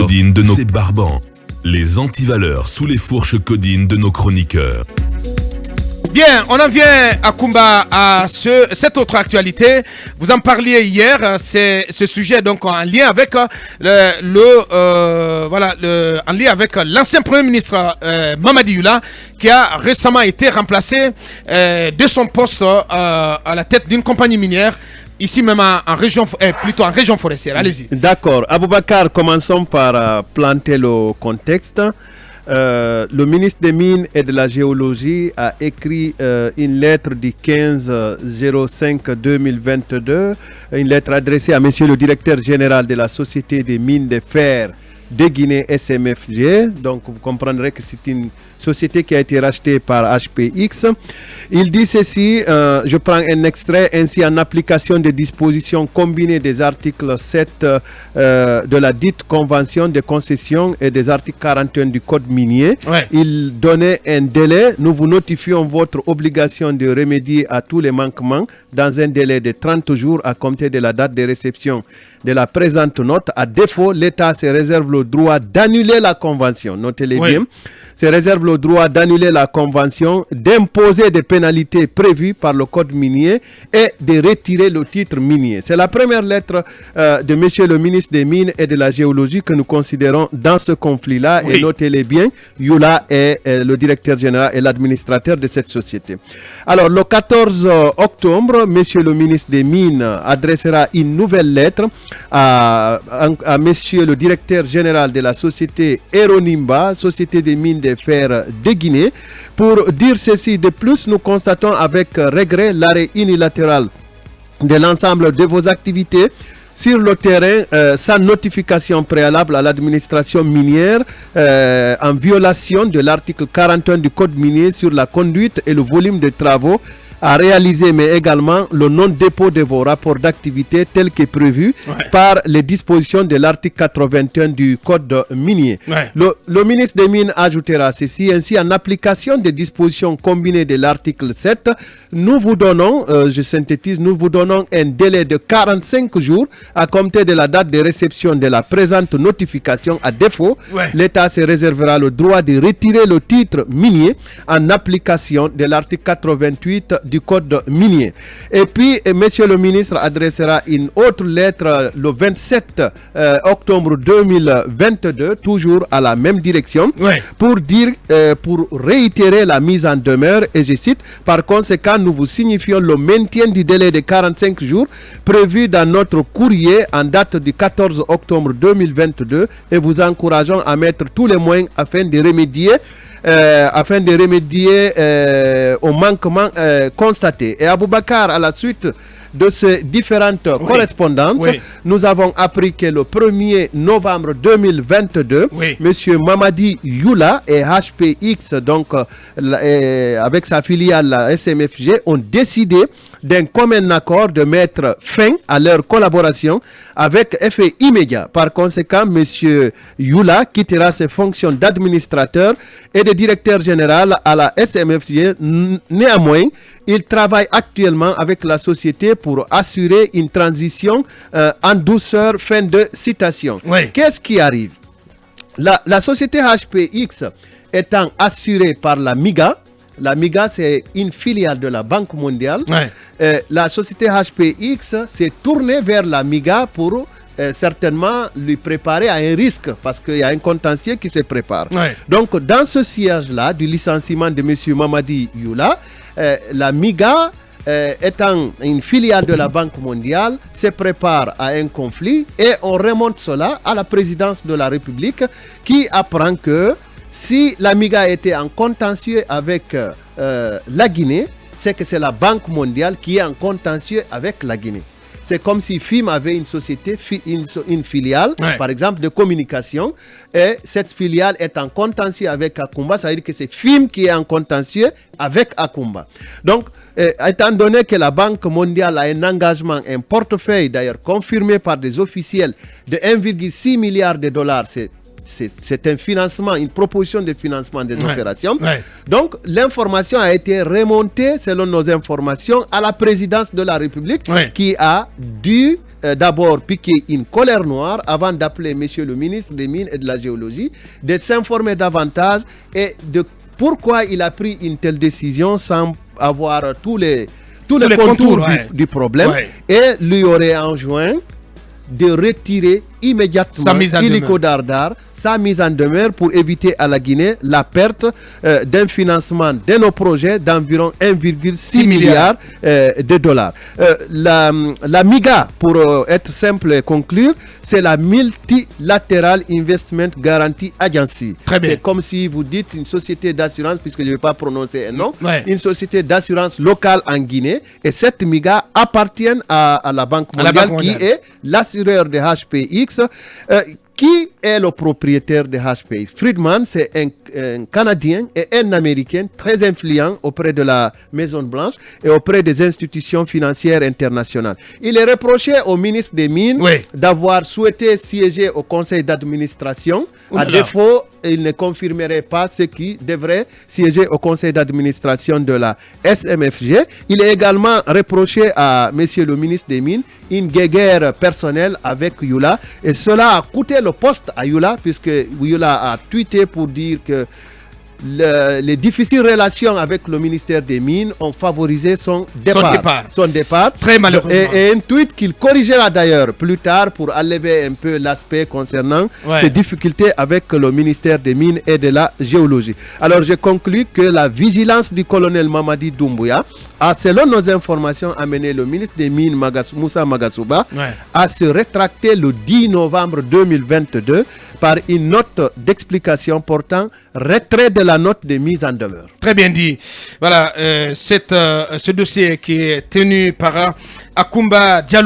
codines de nos barbants. Les antivaleurs sous les fourches codines de nos chroniqueurs. Bien, on en vient à Kumba à cette autre actualité. Vous en parliez hier, c'est ce sujet donc en lien avec en lien avec l'ancien Premier ministre Mamadi Youla, qui a récemment été remplacé de son poste à la tête d'une compagnie minière. Ici même en région forestière. Allez-y. D'accord. Aboubakar, commençons par planter le contexte. Le ministre des Mines et de la Géologie a écrit une lettre du 15/05/2022, une lettre adressée à monsieur le directeur général de la Société des Mines de Fer de Guinée, SMFG. Donc vous comprendrez que c'est une société qui a été rachetée par HPX. Il dit ceci, je prends un extrait: ainsi en application des dispositions combinées des articles 7 de la dite convention de concession et des articles 41 du code minier, il donnait un délai. Nous vous notifions votre obligation de remédier à tous les manquements dans un délai de 30 jours à compter de la date de réception de la présente note. À défaut, l'État se réserve le droit d'annuler la convention. Notez-les bien. Se réserve le droit d'annuler la convention, d'imposer des pénalités prévues par le code minier et de retirer le titre minier. C'est la première lettre de monsieur le ministre des Mines et de la Géologie que nous considérons dans ce conflit-là. Et notez-les bien, Youla est le directeur général et l'administrateur de cette société. Alors, le 14 octobre, monsieur le ministre des Mines adressera une nouvelle lettre à monsieur le directeur général de la société Eronimba, Société des Mines de Fer de Guinée, pour dire ceci. De plus, nous constatons avec regret l'arrêt unilatéral de l'ensemble de vos activités sur le terrain sans notification préalable à l'administration minière, en violation de l'article 41 du code minier sur la conduite et le volume de travaux à réaliser, mais également le non-dépôt de vos rapports d'activité tel que prévu par les dispositions de l'article 81 du code minier. Le ministre des Mines ajoutera ceci: ainsi en application des dispositions combinées de l'article 7, nous vous donnons, je synthétise, nous vous donnons un délai de 45 jours à compter de la date de réception de la présente notification. À défaut, l'État se réservera le droit de retirer le titre minier en application de l'article 88 du code minier. Et puis, monsieur le ministre adressera une autre lettre le 27 octobre 2022, toujours à la même direction, pour dire, pour réitérer la mise en demeure, et je cite: par conséquent, nous vous signifions le maintien du délai de 45 jours prévu dans notre courrier en date du 14 octobre 2022 et vous encourageons à mettre tous les moyens afin de remédier aux manquements constatés. Et Aboubakar, à la suite de ces différentes correspondances, nous avons appris que le 1er novembre 2022, monsieur Mamadi Youla et HPX, donc avec sa filiale la SMFG, ont décidé d'un commun accord de mettre fin à leur collaboration avec effet immédiat. Par conséquent, monsieur Youla quittera ses fonctions d'administrateur et de directeur général à la SMFG. Néanmoins, il travaille actuellement avec la société pour assurer une transition en douceur. Fin de citation. Qu'est-ce qui arrive? La société HPX étant assurée par la MIGA. La MIGA, c'est une filiale de la Banque mondiale. La société HPX s'est tournée vers la MIGA pour certainement lui préparer à un risque, parce qu'il y a un contentieux qui se prépare. Donc, dans ce siège-là du licenciement de M. Mamadi Youla, la MIGA, étant une filiale de la Banque mondiale, se prépare à un conflit, et on remonte cela à la présidence de la République, qui apprend que si la MIGA était en contentieux avec la Guinée, c'est que c'est la Banque mondiale qui est en contentieux avec la Guinée. C'est comme si FIM avait une société, une filiale, par exemple, de communication, et cette filiale est en contentieux avec Akumba, ça veut dire que c'est FIM qui est en contentieux avec Akumba. Donc, étant donné que la Banque mondiale a un engagement, un portefeuille d'ailleurs confirmé par des officiels de 1,6 milliard de dollars, c'est un financement, une proposition de financement des opérations. Donc, l'information a été remontée, selon nos informations, à la présidence de la République qui a dû d'abord piqué une colère noire avant d'appeler monsieur le ministre des Mines et de la Géologie, de s'informer davantage et de pourquoi il a pris une telle décision sans avoir tous les contours du problème, et lui aurait enjoint de retirer immédiatement illico dardar sa mise en demeure pour éviter à la Guinée la perte d'un financement de nos projets d'environ 1,6 milliard de dollars. La MIGA, pour être simple et conclure, c'est la Multilateral Investment Guarantee Agency. C'est comme si vous dites une société d'assurance, puisque je ne vais pas prononcer un nom, une société d'assurance locale en Guinée, et cette MIGA appartient à la Banque mondiale, qui est l'assureur de HPX. Qui est le propriétaire de HPX? Friedman, c'est un Canadien et un Américain très influent auprès de la Maison-Blanche et auprès des institutions financières internationales. Il est reproché au ministre des Mines d'avoir souhaité siéger au conseil d'administration. À défaut, il ne confirmerait pas ce qui devrait siéger au conseil d'administration de la SMFG. Il est également reproché à monsieur le ministre des Mines une guerre personnelle avec Yula, et cela a coûté le poste à Yula, puisque Yula a tweeté pour dire que les difficiles relations avec le ministère des Mines ont favorisé son départ. Très malheureusement. Et un tweet qu'il corrigera d'ailleurs plus tard pour enlever un peu l'aspect concernant ces difficultés avec le ministère des Mines et de la Géologie. Alors je conclus que la vigilance du colonel Mamadi Doumbouya a, selon nos informations, amené le ministre des Mines Moussa Magasuba à se rétracter le 10 novembre 2022 par une note d'explication portant retrait de la note de mise en demeure. Très bien dit. Voilà, ce dossier qui est tenu par Akumba Diallo.